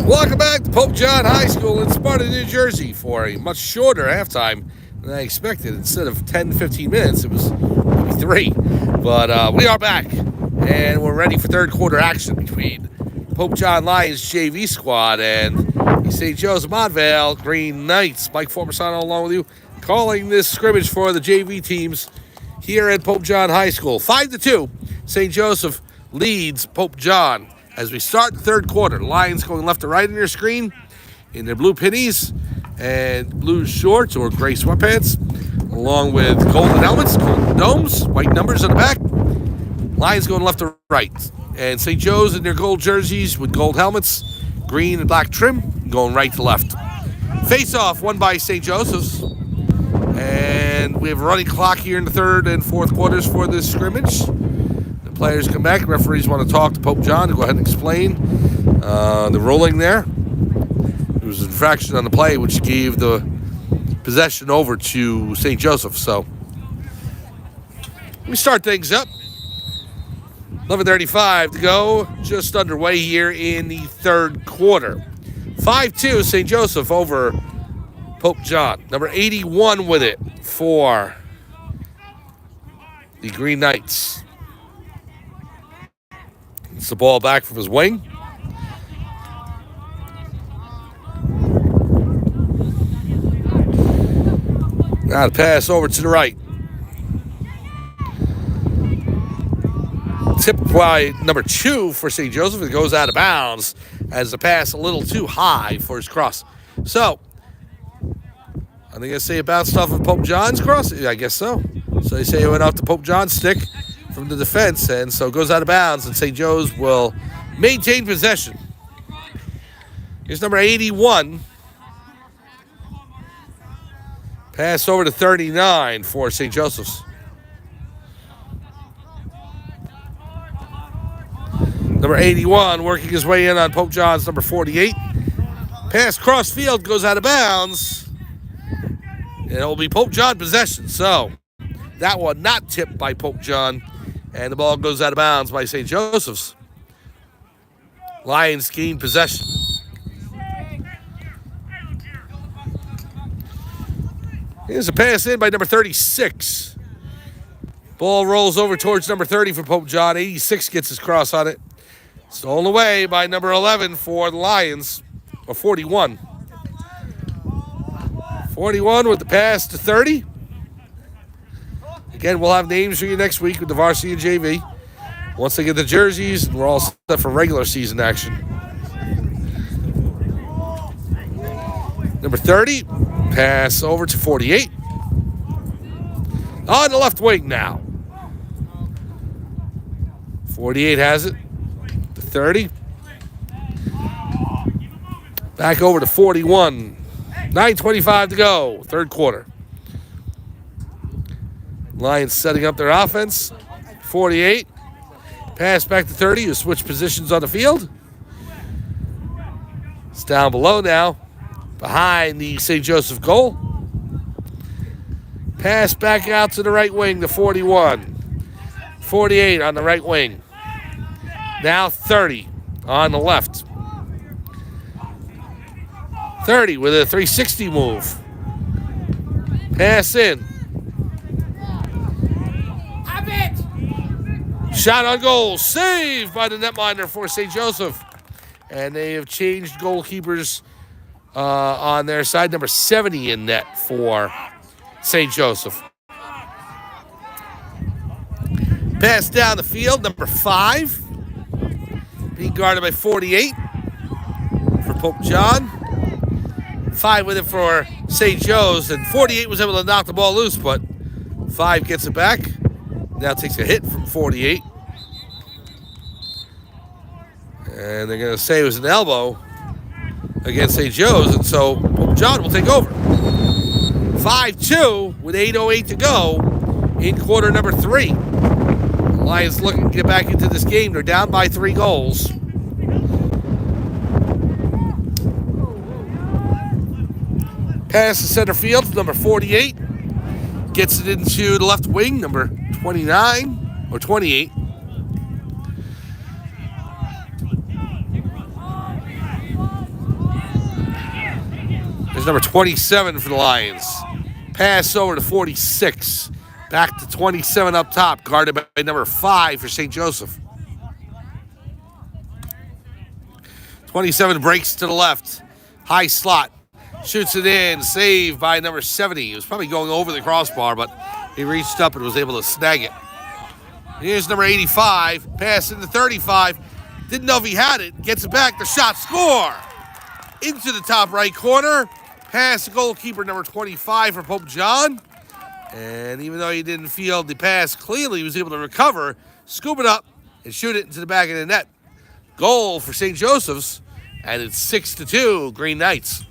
Welcome back to Pope John High School in Sparta, New Jersey for a much shorter halftime than I expected. Instead of 10 to 15 minutes, it was maybe 3. But we are back, and we're ready for third quarter action between Pope John Lions JV squad and St. Joe's Montvale Green Knights. Mike Formasano along with you, calling this scrimmage for the JV teams here at Pope John High School. 5-2, St. Joseph leads Pope John. As we start the third quarter, Lions going left to right on your screen in their blue pennies and blue shorts or gray sweatpants, along with golden helmets, golden domes, white numbers on the back. Lions going left to right. And St. Joe's in their gold jerseys with gold helmets, green and black trim, going right to left. Face-off won by St. Joseph's. And we have a running clock here in the third and fourth quarters for this scrimmage. Players come back. Referees want to talk to Pope John to go ahead and explain the ruling there. There was an infraction on the play which gave the possession over to St. Joseph. So we start things up. 11:35 to go. Just underway here in the third quarter. 5-2 St. Joseph over Pope John. Number 81 with it for the Green Knights. It's the ball back from his wing. Now the pass over to the right. Tipped by number 2 for St. Joseph. It goes out of bounds as the pass a little too high for his cross. So, are they going to say it bounced off of Pope John's cross? I guess so. So they say it went off the Pope John stick from the defense, and so it goes out of bounds, and St. Joe's will maintain possession. Here's number 81. Pass over to 39 for St. Joseph's. Number 81 working his way in on Pope John's number 48. Pass cross field goes out of bounds. And it will be Pope John possession. So that one not tipped by Pope John. And the ball goes out of bounds by St. Joseph's. Lions gain possession. Here's a pass in by number 36. Ball rolls over towards number 30 for Pope John. 86 gets his cross on it. Stolen away by number 11 for the Lions. Or 41. 41 with the pass to 30. Again, we'll have names for you next week with the varsity and JV. Once they get the jerseys, we're all set for regular season action. Number 30, pass over to 48. On the left wing now. 48 has it. To 30. Back over to 41. 9:25 to go, third quarter. Lions setting up their offense. 48. Pass back to 30 to switch positions on the field. It's down below now, behind the St. Joseph goal. Pass back out to the right wing to 41. 48 on the right wing. Now 30 on the left. 30 with a 360 move. Pass in. Shot on goal, saved by the netminder for St. Joseph. And they have changed goalkeepers on their side. Number 70 in net for St. Joseph. Pass down the field, number 5. Being guarded by 48 for Pope John. 5 with it for St. Joe's. And 48 was able to knock the ball loose, but 5 gets it back. Now takes a hit from 48. And they're going to say it was an elbow against St. Joe's, and so Pope John will take over. 5-2 with 8:08 to go in quarter number 3. The Lions looking to get back into this game. They're down by 3 goals. Pass to center field to number 48. Gets it into the left wing, number 29 or 28. Here's number 27 for the Lions. Pass over to 46. Back to 27 up top, guarded by number 5 for St. Joseph. 27 breaks to the left. High slot. Shoots it in. Saved by number 70. He was probably going over the crossbar, but he reached up and was able to snag it. Here's number 85. Pass into 35. Didn't know if he had it. Gets it back. The shot. Score! Into the top right corner. Pass to goalkeeper number 25 for Pope John. And even though he didn't field the pass cleanly, he was able to recover, scoop it up, and shoot it into the back of the net. Goal for St. Joseph's, and it's 6-2, Green Knights.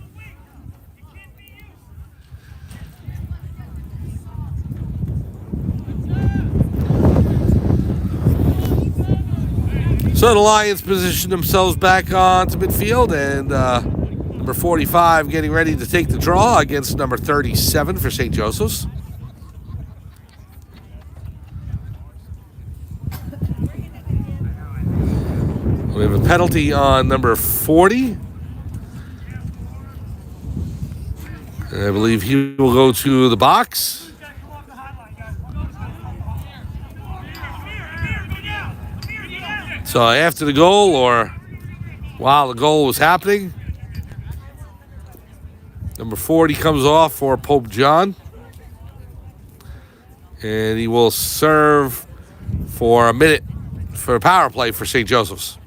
So the Lions position themselves back onto midfield, and number 45 getting ready to take the draw against number 37 for St. Joseph's. We have a penalty on number 40. And I believe he will go to the box. So after the goal, or while the goal was happening, number 40 comes off for Pope John. And he will serve for a minute for a power play for St. Joseph's.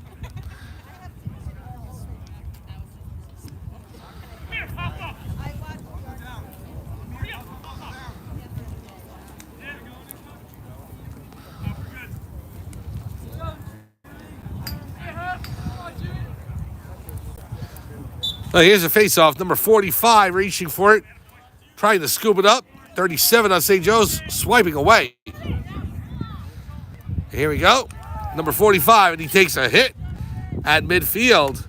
Here's a face-off. Number 45 reaching for it, trying to scoop it up. 37 on St. Joe's, swiping away. Here we go. Number 45, and he takes a hit at midfield,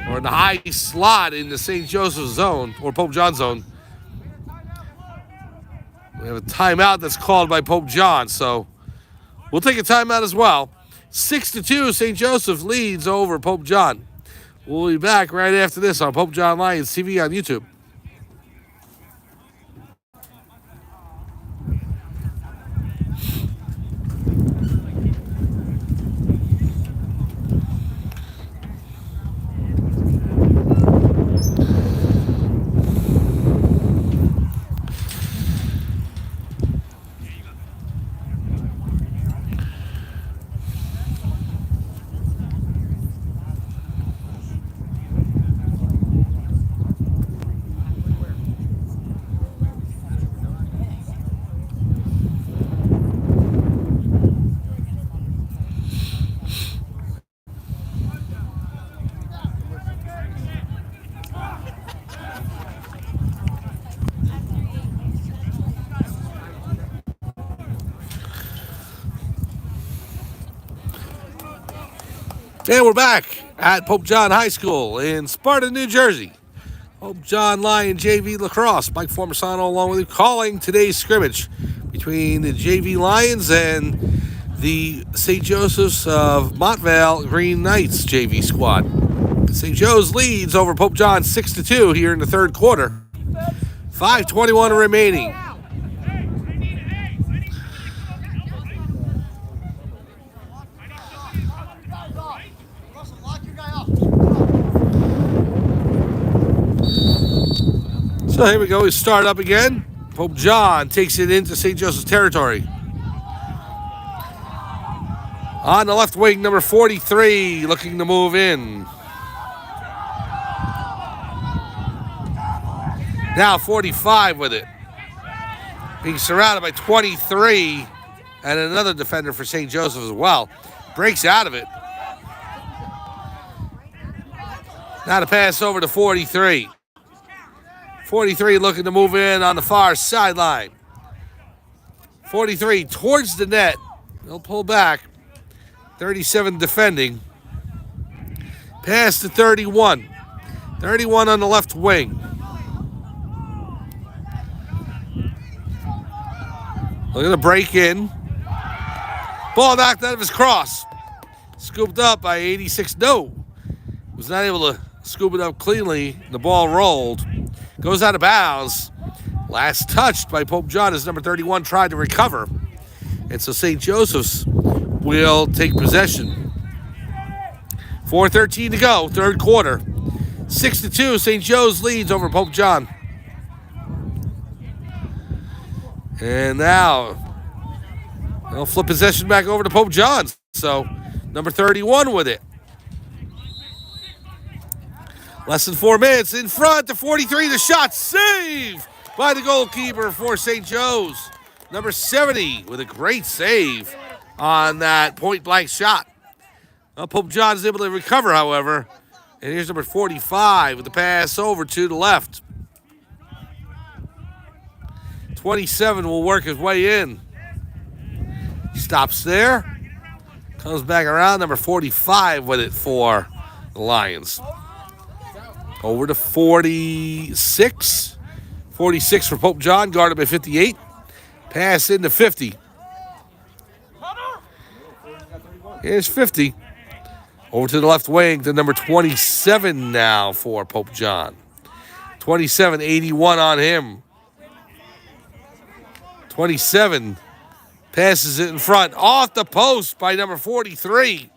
or in the high slot in the St. Joseph's zone, or Pope John zone. We have a timeout that's called by Pope John, so we'll take a timeout as well. 6-2, St. Joseph leads over Pope John. We'll be back right after this on Pope John Lions TV on YouTube. And we're back at Pope John High School in Sparta, New Jersey. Pope John Lion JV Lacrosse. Mike Formasano along with you, calling today's scrimmage between the JV Lions and the St. Joseph's of Montvale Green Knights JV squad. St. Joe's leads over Pope John 6-2 here in the third quarter. 5:21 remaining. So here we go. We start up again. Pope John takes it into St. Joseph's territory. On the left wing, number 43 looking to move in. Now 45 with it. Being surrounded by 23 and another defender for St. Joseph as well. Breaks out of it. Now to pass over to 43. 43 looking to move in on the far sideline. 43 towards the net. They'll pull back. 37 defending. Pass to 31. 31 on the left wing. Looking to break in. Ball knocked out of his cross. Scooped up by 86. No. Was not able to scoop it up cleanly. The ball rolled. Goes out of bounds. Last touched by Pope John as number 31 tried to recover. And so St. Joseph's will take possession. 4:13 to go, third quarter. 6-2, St. Joe's leads over Pope John. And now they'll flip possession back over to Pope John. So number 31 with it. Less than 4 minutes in front to 43. The shot saved by the goalkeeper for St. Joe's. Number 70 with a great save on that point-blank shot. Well, Pope John is able to recover, however. And here's number 45 with the pass over to the left. 27 will work his way in. Stops there. Comes back around. Number 45 with it for the Lions. Over to 46. 46 for Pope John, guarded by 58. Pass into 50. Here's 50. Over to the left wing to number 27 now for Pope John. 27, 81 on him. 27 passes it in front. Off the post by number 43.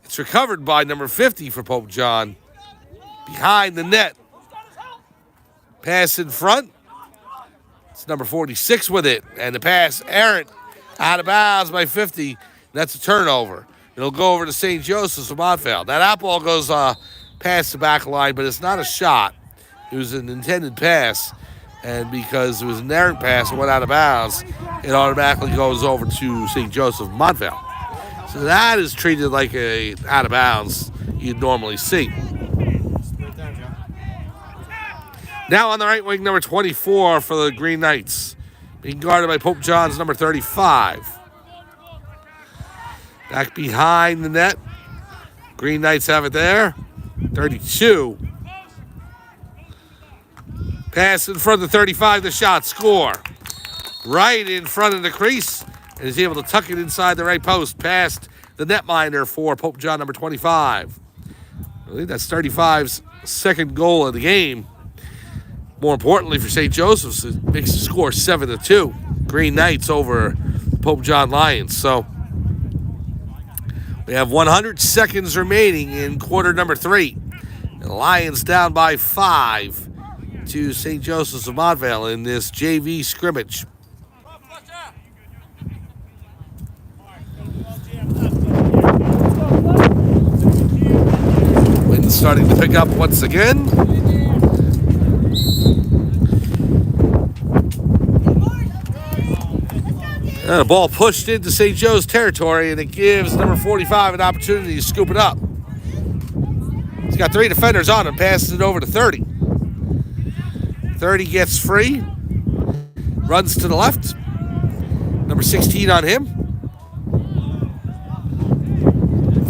It's recovered by number 50 for Pope John. Behind the net. Pass in front. It's number 46 with it. And the pass errant. Out of bounds by 50. That's a turnover. It'll go over to St. Joseph's of Montvale. That ball goes past the back line, but it's not a shot. It was an intended pass. And because it was an errant pass, it went out of bounds. It automatically goes over to St. Joseph of Montvale. So that is treated like a out of bounds you'd normally see. Now on the right wing, number 24 for the Green Knights. Being guarded by Pope John's number 35. Back behind the net. Green Knights have it there. 32. Pass in front of the 35, the shot, score. Right in front of the crease. And is able to tuck it inside the right post past the netminder for Pope John number 25. I believe that's 35's second goal of the game. More importantly for St. Joseph's, it makes the score 7-2. Green Knights over Pope John Lions. So we have 100 seconds remaining in quarter number 3. And the Lions down by 5 to St. Joseph's of Montvale in this JV scrimmage. Wind starting to pick up once again. And a ball pushed into St. Joe's territory, and it gives number 45 an opportunity to scoop it up. He's got 3 defenders on him, passes it over to 30. 30 gets free, runs to the left. Number 16 on him.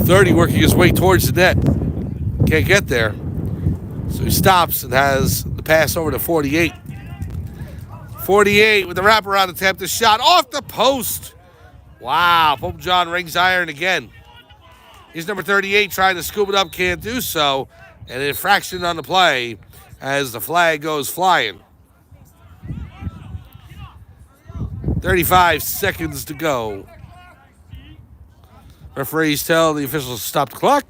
30 working his way towards the net. Can't get there. So he stops and has the pass over to 48. 48 with the wraparound attempt, the shot off the post. Wow, Pope John rings iron again. He's number 38 trying to scoop it up, can't do so. And an infraction on the play as the flag goes flying. 35 seconds to go. Referees tell the officials to stop the clock.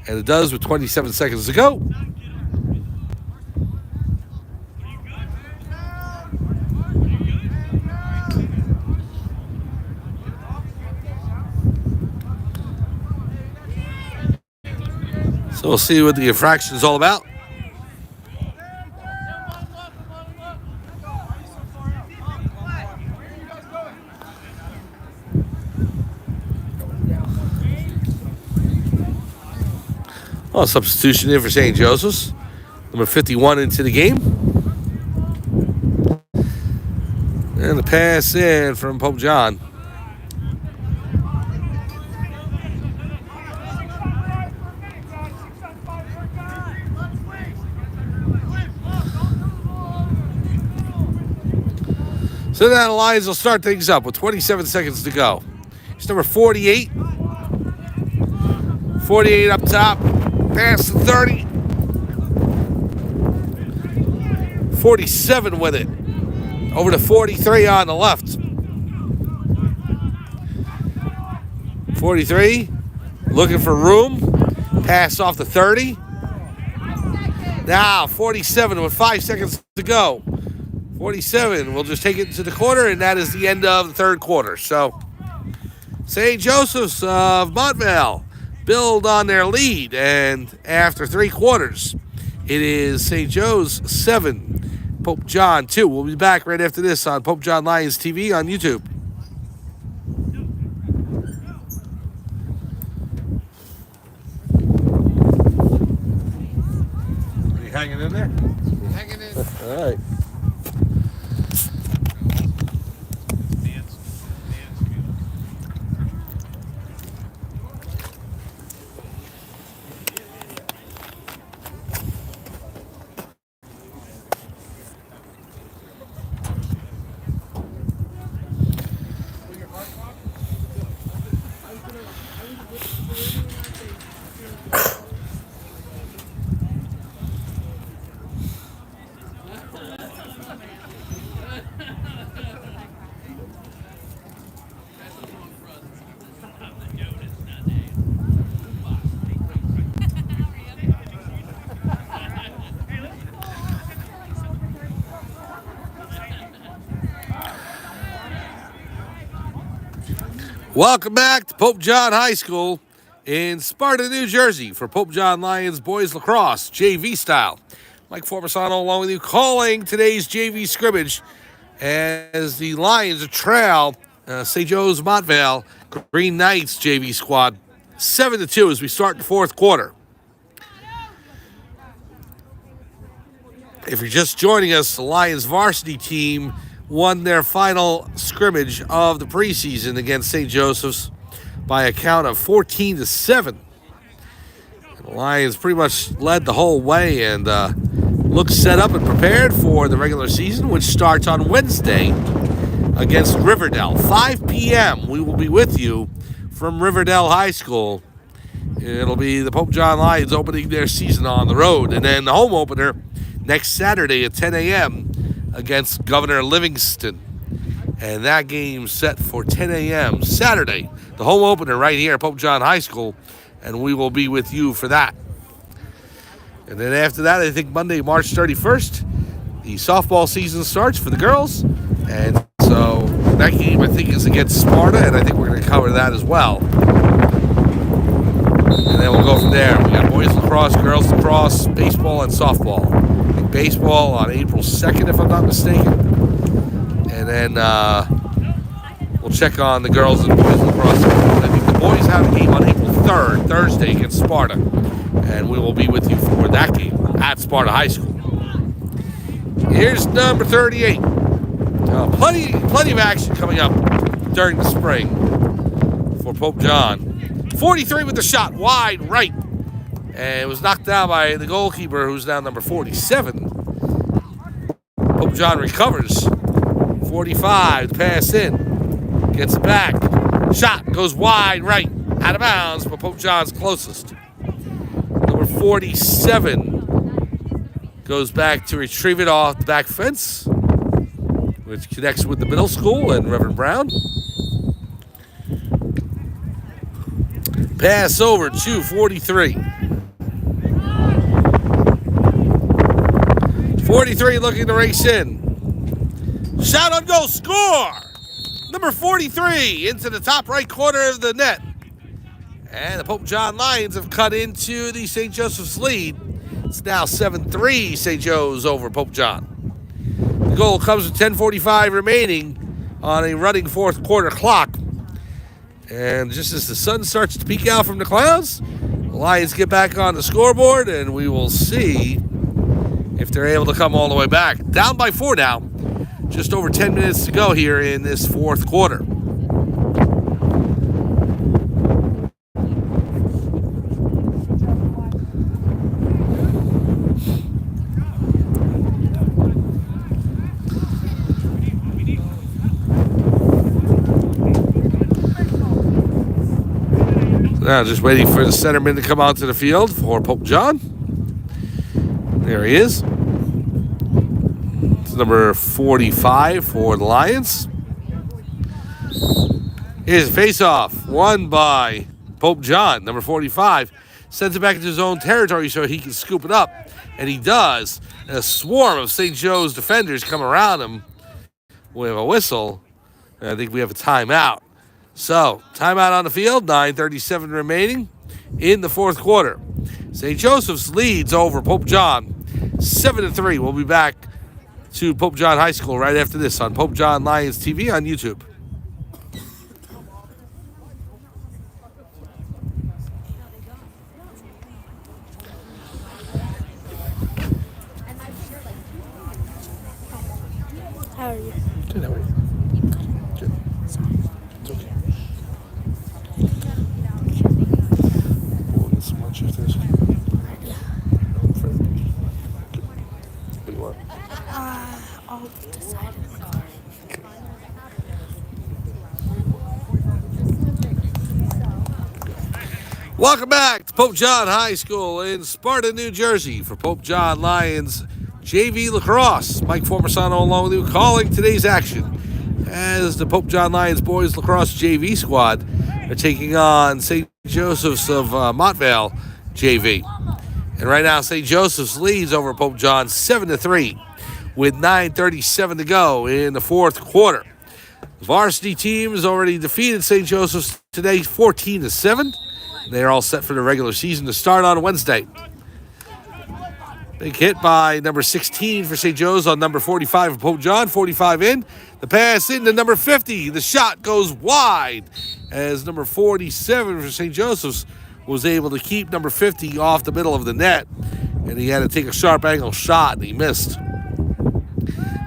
And it does with 27 seconds to go. So we'll see what the infraction is all about. Well, substitution in for St. Joseph's. Number 51 into the game. And the pass in from Pope John. So now the Lions will start things up with 27 seconds to go. It's number 48. 48 up top. Pass to 30. 47 with it. Over to 43 on the left. 43 looking for room. Pass off to 30. Now 47 with 5 seconds to go. 47 will just take it to the corner, and that is the end of the third quarter. So St. Joseph's of Montvale build on their lead, and after 3 quarters, it is St. Joe's 7, Pope John 2. We'll be back right after this on Pope John Lions TV on YouTube. Are you hanging in there? Hanging in. All right. Welcome back to Pope John High School in Sparta, New Jersey for Pope John Lions Boys Lacrosse, JV style. Mike Forbesano along with you, calling today's JV scrimmage as the Lions trail St. Joe's Montvale Green Knights JV squad 7-2 as we start the fourth quarter. If you're just joining us, the Lions varsity team won their final scrimmage of the preseason against St. Joseph's by a count of 14-7. And the Lions pretty much led the whole way and look set up and prepared for the regular season, which starts on Wednesday against Riverdale. 5 p.m. We will be with you from Riverdale High School. It'll be the Pope John Lions opening their season on the road. And then the home opener next Saturday at 10 a.m. against Governor Livingston. And that game set for 10 a.m. Saturday. The home opener right here at Pope John High School. And we will be with you for that. And then after that, I think Monday, March 31st, the softball season starts for the girls. And so that game, I think, is against Sparta. And I think we're going to cover that as well. And then we'll go from there. We got boys lacrosse, girls lacrosse, baseball, and softball. I think baseball on April 2nd, if I'm not mistaken. And then we'll check on the girls and boys lacrosse. I think the boys have a game on April 3rd, Thursday, against Sparta. And we will be with you for that game at Sparta High School. Here's number 38. Plenty of action coming up during the spring for Pope John. 43 with the shot, wide right. And it was knocked down by the goalkeeper, who's now number 47. Pope John recovers. 45, the pass in. Gets it back. Shot goes wide right. Out of bounds, but Pope John's closest. Number 47 goes back to retrieve it off the back fence, which connects with the middle school and Reverend Brown. Pass over to 43. 43 looking to race in. Shot on goal, score! Number 43 into the top right corner of the net. And the Pope John Lions have cut into the St. Joseph's lead. It's now 7-3 St. Joe's over Pope John. The goal comes with 10:45 remaining on a running fourth quarter clock. And just as the sun starts to peek out from the clouds, the Lions get back on the scoreboard, and we will see if they're able to come all the way back. Down by 4 now. Just over 10 minutes to go here in this fourth quarter. Now just waiting for the centerman to come onto the field for Pope John. There he is. It's number 45 for the Lions. Here's a face-off, won by Pope John, number 45. Sends it back into his own territory so he can scoop it up. And he does. And a swarm of St. Joe's defenders come around him with a whistle. And I think we have a timeout. So, timeout on the field, 9:37 remaining in the fourth quarter. St. Joseph's leads over Pope John, 7-3. We'll be back to Pope John High School right after this on Pope John Lions TV on YouTube. How are you? Good, how are you? Good. It's okay. We'll get some lunch after this. What do you want? I'll decide in the car. Welcome back to Pope John High School in Sparta, New Jersey for Pope John Lions JV Lacrosse. Mike Formasano along with you calling today's action as the Pope John Lions boys lacrosse JV squad are taking on St. Joseph's of Montvale JV. And right now St. Joseph's leads over Pope John 7-3 with 9:37 to go in the fourth quarter. The varsity team has already defeated St. Joseph's today 14-7. They're all set for the regular season to start on Wednesday. Big hit by number 16 for St. Joe's on number 45 for Pope John. 45 in. The pass into number 50. The shot goes wide as number 47 for St. Joseph's was able to keep number 50 off the middle of the net. And he had to take a sharp angle shot and he missed.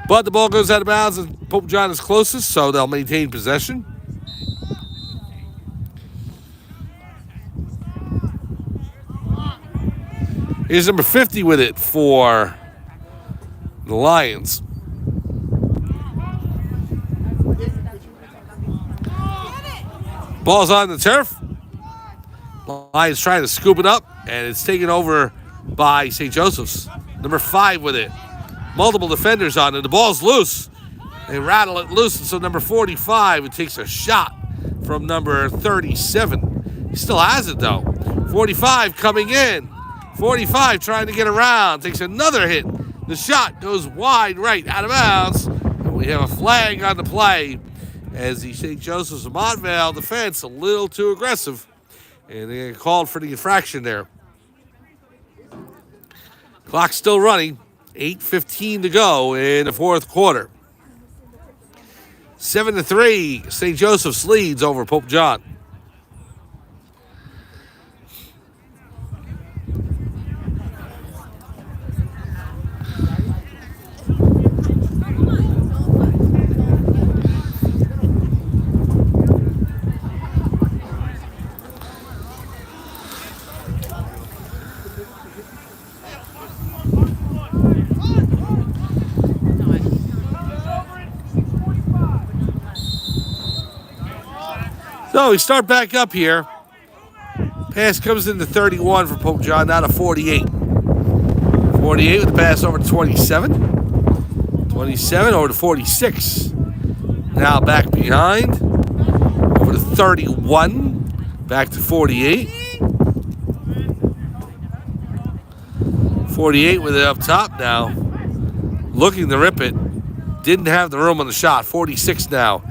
But the ball goes out of bounds and Pope John is closest, so they'll maintain possession. Here's number 50 with it for the Lions. Ball's on the turf. Lions trying to scoop it up, and it's taken over by St. Joseph's. Number 5 with it. Multiple defenders on it. The ball's loose. They rattle it loose, and so number 45, it takes a shot from number 37. He still has it, though. 45 coming in. 45 trying to get around. Takes another hit. The shot goes wide right out of bounds. And we have a flag on the play as the St. Joseph's of Montvale defense a little too aggressive. And they get called for the infraction there. Clock's still running. 8:15 to go in the fourth quarter. 7-3, St. Joseph's leads over Pope John. So we start back up here. Pass comes into 31 for Pope John, now to 48. 48 with the pass over to 27. 27 over to 46. Now back behind. Over to 31. Back to 48. 48 with it up top now. Looking to rip it. Didn't have the room on the shot. 46 now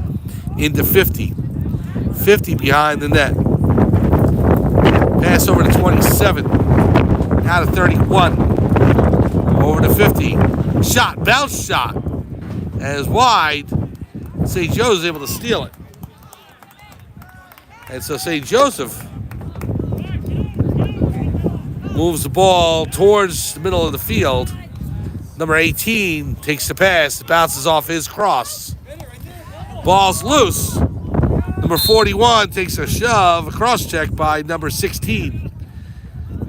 into 50. 50 behind the net. Pass over to 27. Now to 31. Over to 50. Shot, bounce shot. As wide. St. Joe's is able to steal it. And so St. Joseph moves the ball towards the middle of the field. Number 18 takes the pass. It bounces off his cross. Ball's loose. Number 41 takes a shove, a cross check by number 16.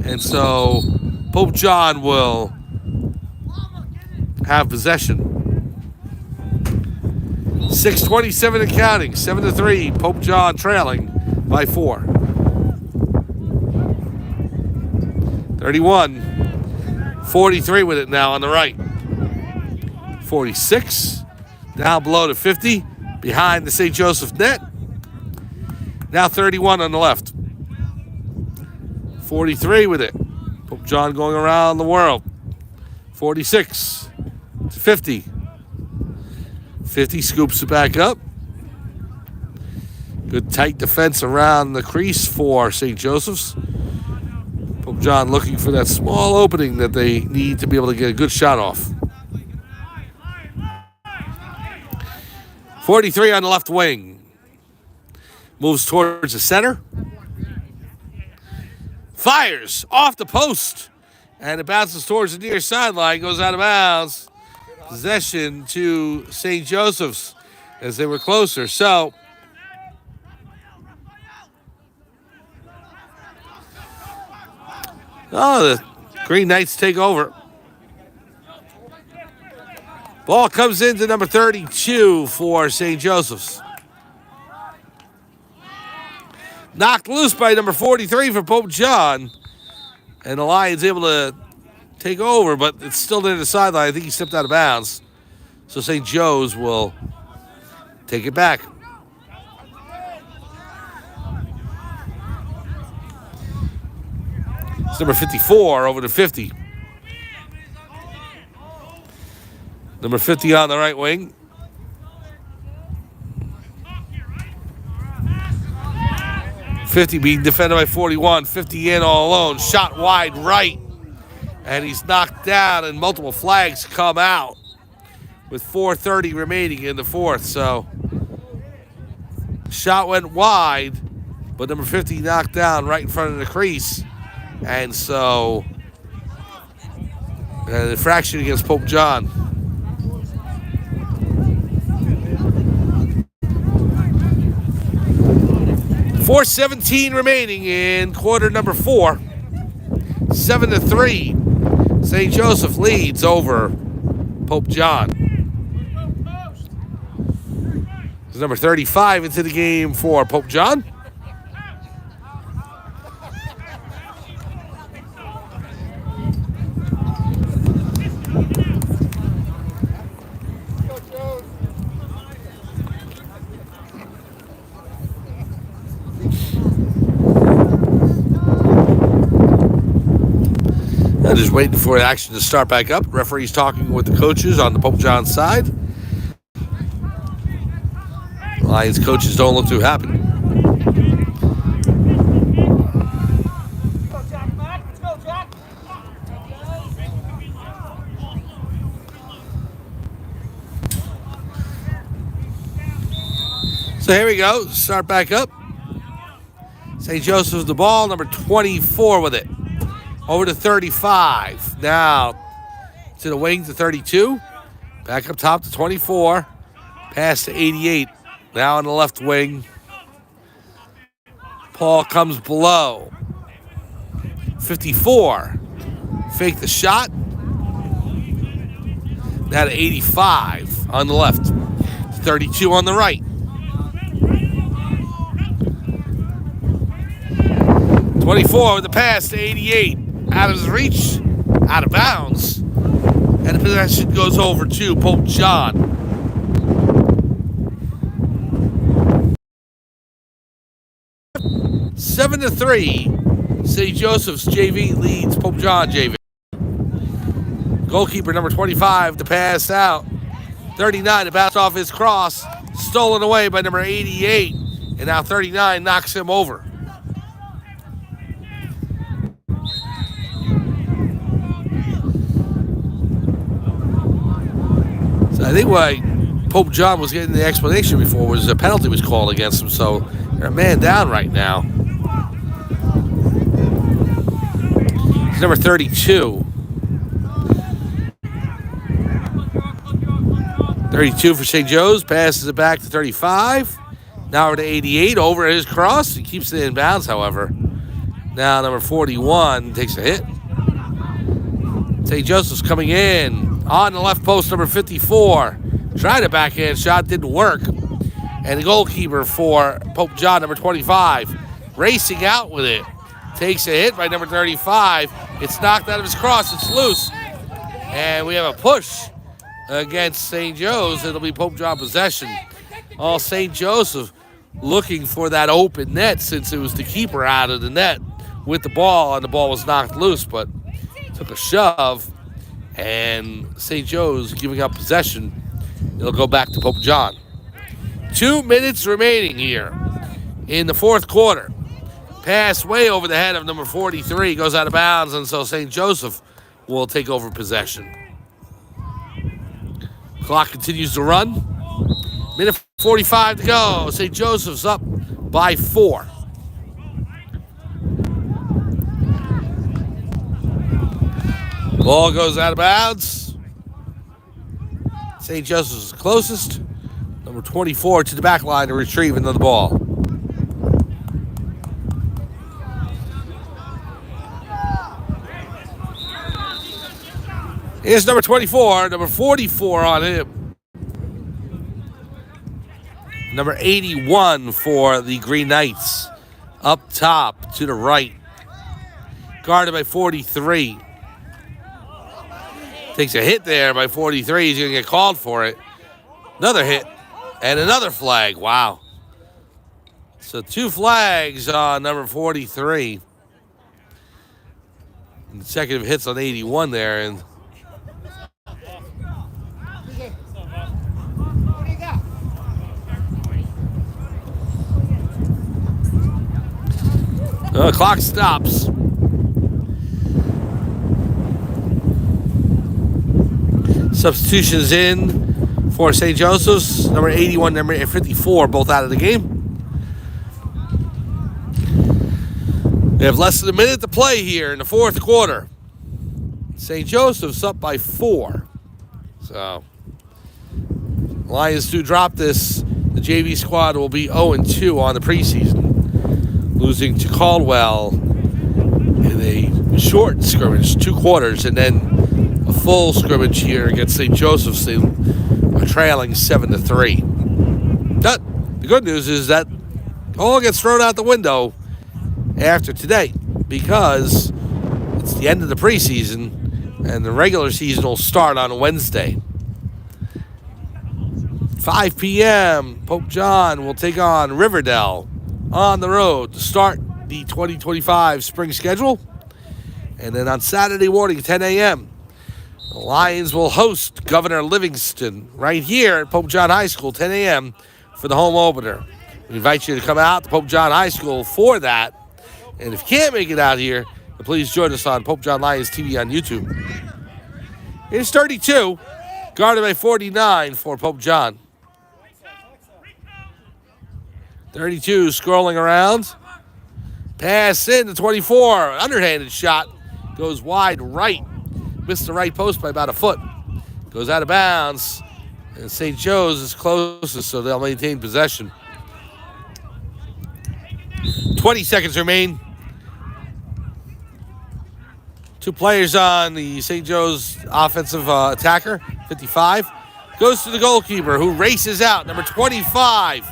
And so Pope John will have possession. 6:27 and counting, 7-3, Pope John trailing by 4. 31, 43 with it now on the right. 46. Down below to 50. Behind the St. Joseph net. Now 31 on the left. 43 with it. Pope John going around the world. 46 to 50. 50 scoops it back up. Good tight defense around the crease for St. Joseph's. Pope John looking for that small opening that they need to be able to get a good shot off. 43 on the left wing. Moves towards the center. Fires off the post. And it bounces towards the near sideline. Goes out of bounds. Possession to St. Joseph's as they were closer. So, the Green Knights take over. Ball comes into number 32 for St. Joseph's. Knocked loose by number 43 for Pope John. And the Lions able to take over, but it's still near the sideline. I think he stepped out of bounds. So St. Joe's will take it back. It's number 54 over to 50. Number 50 on the right wing. .50 being defended by 41. 50 in all alone. Shot wide right. And he's knocked down, and multiple flags come out with 4:30 remaining in the fourth. So, shot went wide, but number 50 knocked down right in front of the crease. And so, an infraction against Pope John. .4:17 remaining in quarter number 4. 7-3. St. Joseph leads over Pope John. There's number 35 into the game for Pope John. Just waiting for the action to start back up. Referee's talking with the coaches on the Pope John side. Lions coaches don't look too happy. So here we go. Start back up. St. Joseph's the ball. Number 24 with it. Over to 35. Now to the wing to 32. Back up top to 24. Pass to 88. Now on the left wing. Paul comes below. 54. Fake the shot. Now to 85 on the left. 32 on the right. 24 with the pass to 88. Out of his reach, out of bounds, and the possession goes over to Pope John. Seven to 3. St. Joseph's JV leads Pope John JV. Goalkeeper number 25 to pass out. 39 to bounce off his cross. Stolen away by number 88. And now 39 knocks him over. I think why Pope John was getting the explanation before was a penalty was called against him, so they're a man down right now. It's number 32. 32 for St. Joe's, passes it back to 35. Now over to 88, over his cross. He keeps it in bounds, however. Now number 41 takes a hit. St. Joseph's coming in. On the left post, number 54. Tried a backhand shot, didn't work. And the goalkeeper for Pope John, number 25, racing out with it. Takes a hit by number 35. It's knocked out of his cross. It's loose. And we have a push against St. Joe's. It'll be Pope John possession. All St. Joseph looking for that open net since it was the keeper out of the net with the ball, and the ball was knocked loose, but took a shove, and St. Joe's giving up possession. It'll go back to Pope John. 2 minutes remaining here in the fourth quarter. Pass way over the head of number 43, goes out of bounds, and so St. Joseph will take over possession. Clock continues to run. Minute 45 to go. St. Joseph's up by 4. Ball goes out of bounds. St. Joseph's closest. Number 24 to the back line to retrieve another ball. Here's number 24, number 44 on him. Number 81 for the Green Knights. Up top to the right. Guarded by 43. Takes a hit there by 43. He's going to get called for it. Another hit and another flag. Wow. So 2 flags on number 43. Consecutive hits on 81 there. And the clock stops. Substitutions in for St. Joseph's. Number 81, number 54, both out of the game. They have less than a minute to play here in the fourth quarter. St. Joseph's up by 4. So, Lions do drop this. The JV squad will be 0-2 on the preseason, losing to Caldwell in a short scrimmage, 2 quarters, and then a full scrimmage here against St. Joseph's. They are trailing 7-3. But the good news is that all gets thrown out the window after today because it's the end of the preseason and the regular season will start on Wednesday. 5 p.m., Pope John will take on Riverdale on the road to start the 2025 spring schedule. And then on Saturday morning, 10 a.m., the Lions will host Governor Livingston right here at Pope John High School, 10 a.m. for the home opener. We invite you to come out to Pope John High School for that. And if you can't make it out here, please join us on Pope John Lions TV on YouTube. Here's 32, guarded by 49 for Pope John. 32 scrolling around. Pass in to 24. Underhanded shot. Goes wide right. Missed the right post by about a foot. Goes out of bounds. And St. Joe's is closest, so they'll maintain possession. 20 seconds remain. 2 players on the St. Joe's offensive attacker. 55. Goes to the goalkeeper who races out. Number 25.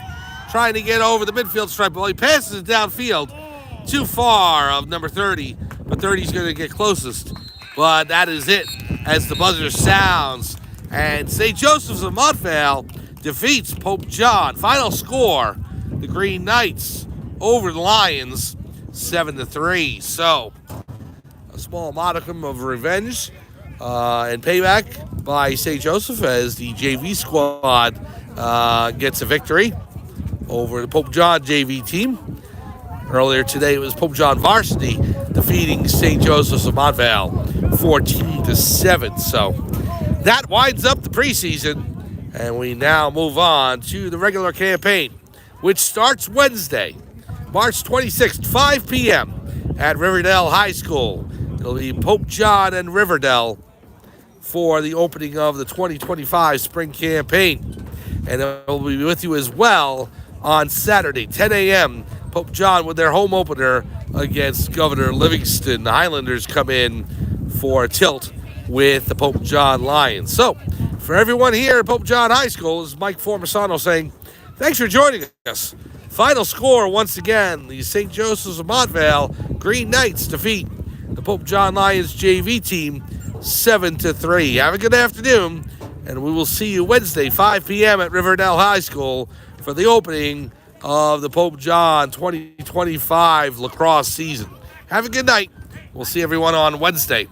Trying to get over the midfield stripe. Well, he passes it downfield. Too far of number 30. But 30's going to get closest. But that is it as the buzzer sounds. And St. Joseph's of Montvale defeats Pope John. Final score, the Green Knights over the Lions, 7-3. So, a small modicum of revenge and payback by St. Joseph as the JV squad gets a victory over the Pope John JV team. Earlier today, it was Pope John varsity defeating St. Joseph's of Montvale 14-7. So that winds up the preseason, and we now move on to the regular campaign, which starts Wednesday, March 26th, 5 p.m. at Riverdale High School. It'll be Pope John and Riverdale for the opening of the 2025 spring campaign. And we'll be with you as well on Saturday, 10 a.m., Pope John with their home opener against Governor Livingston. The Highlanders come in for a tilt with the Pope John Lions. So, for everyone here at Pope John High School, this is Mike Formasano saying, thanks for joining us. Final score, once again, the St. Joseph's of Montvale Green Knights defeat the Pope John Lions JV team 7-3. Have a good afternoon, And we will see you Wednesday, 5 p.m. at Riverdale High School for the opening of the Pope John 2025 lacrosse season. Have a good night. We'll see everyone on Wednesday.